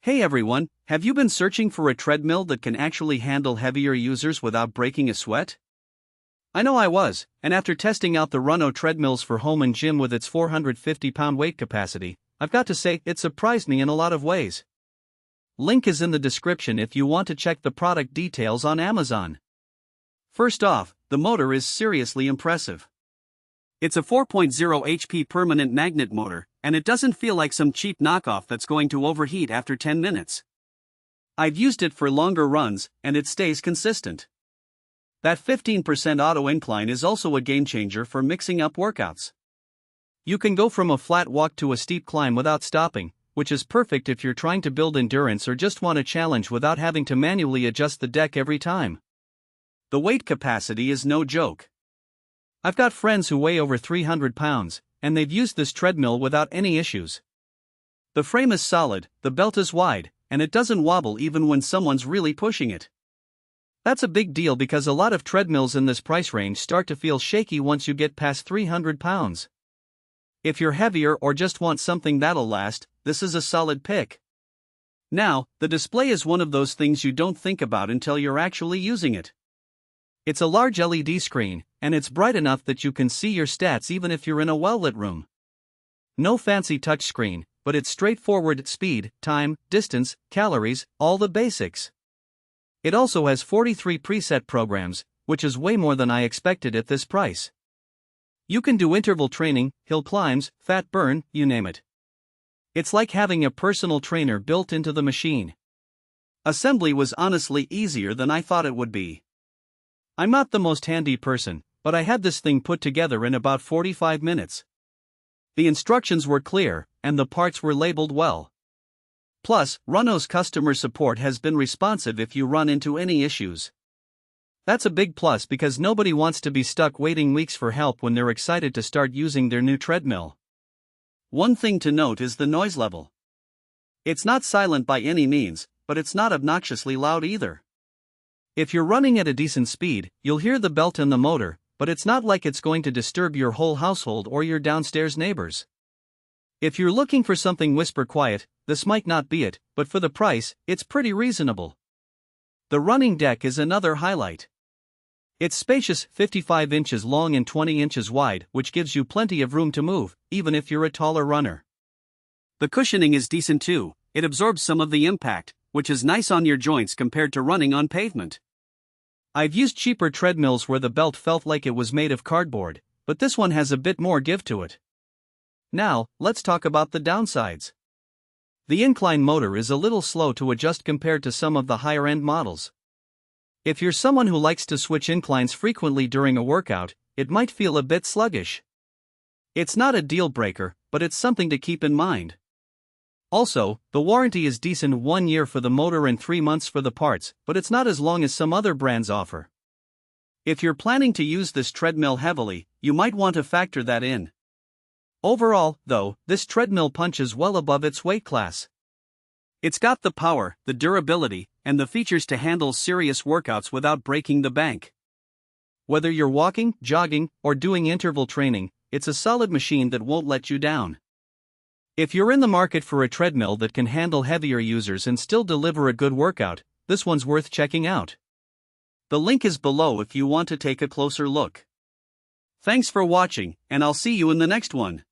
Hey everyone, have you been searching for a treadmill that can actually handle heavier users without breaking a sweat? I know I was, and after testing out the RUNOW Treadmills for home and gym with its 450-pound weight capacity, I've got to say, it surprised me in a lot of ways. Link is in the description if you want to check the product details on Amazon. First off, the motor is seriously impressive. It's a 4.0 HP permanent magnet motor, and it doesn't feel like some cheap knockoff that's going to overheat after 10 minutes. I've used it for longer runs, and it stays consistent. That 15% auto incline is also a game changer for mixing up workouts. You can go from a flat walk to a steep climb without stopping, which is perfect if you're trying to build endurance or just want a challenge without having to manually adjust the deck every time. The weight capacity is no joke. I've got friends who weigh over 300 pounds, and they've used this treadmill without any issues. The frame is solid, the belt is wide, and it doesn't wobble even when someone's really pushing it. That's a big deal because a lot of treadmills in this price range start to feel shaky once you get past 300 pounds. If you're heavier or just want something that'll last, this is a solid pick. Now, the display is one of those things you don't think about until you're actually using it. It's a large LED screen, and it's bright enough that you can see your stats even if you're in a well-lit room. No fancy touchscreen, but it's straightforward: speed, time, distance, calories, all the basics. It also has 43 preset programs, which is way more than I expected at this price. You can do interval training, hill climbs, fat burn, you name it. It's like having a personal trainer built into the machine. Assembly was honestly easier than I thought it would be. I'm not the most handy person, but I had this thing put together in about 45 minutes. The instructions were clear, and the parts were labeled well. Plus, RUNOW's customer support has been responsive if you run into any issues. That's a big plus because nobody wants to be stuck waiting weeks for help when they're excited to start using their new treadmill. One thing to note is the noise level. It's not silent by any means, but it's not obnoxiously loud either. If you're running at a decent speed, you'll hear the belt and the motor, but it's not like it's going to disturb your whole household or your downstairs neighbors. If you're looking for something whisper quiet, this might not be it, but for the price, it's pretty reasonable. The running deck is another highlight. It's spacious, 55 inches long and 20 inches wide, which gives you plenty of room to move, even if you're a taller runner. The cushioning is decent too. It absorbs some of the impact, which is nice on your joints compared to running on pavement. I've used cheaper treadmills where the belt felt like it was made of cardboard, but this one has a bit more give to it. Now, let's talk about the downsides. The Incline motor is a little slow to adjust compared to some of the higher-end models. If you're someone who likes to switch inclines frequently during a workout, it might feel a bit sluggish. It's not a deal breaker, but it's something to keep in mind. Also, the warranty is decent: 1 year for the motor and 3 months for the parts, but it's not as long as some other brands offer. If you're planning to use this treadmill heavily, you might want to factor that in. Overall, though, this treadmill punches well above its weight class. It's got the power, the durability, and the features to handle serious workouts without breaking the bank. Whether you're walking, jogging, or doing interval training, it's a solid machine that won't let you down. If you're in the market for a treadmill that can handle heavier users and still deliver a good workout, this one's worth checking out. The link is below if you want to take a closer look. Thanks for watching, and I'll see you in the next one.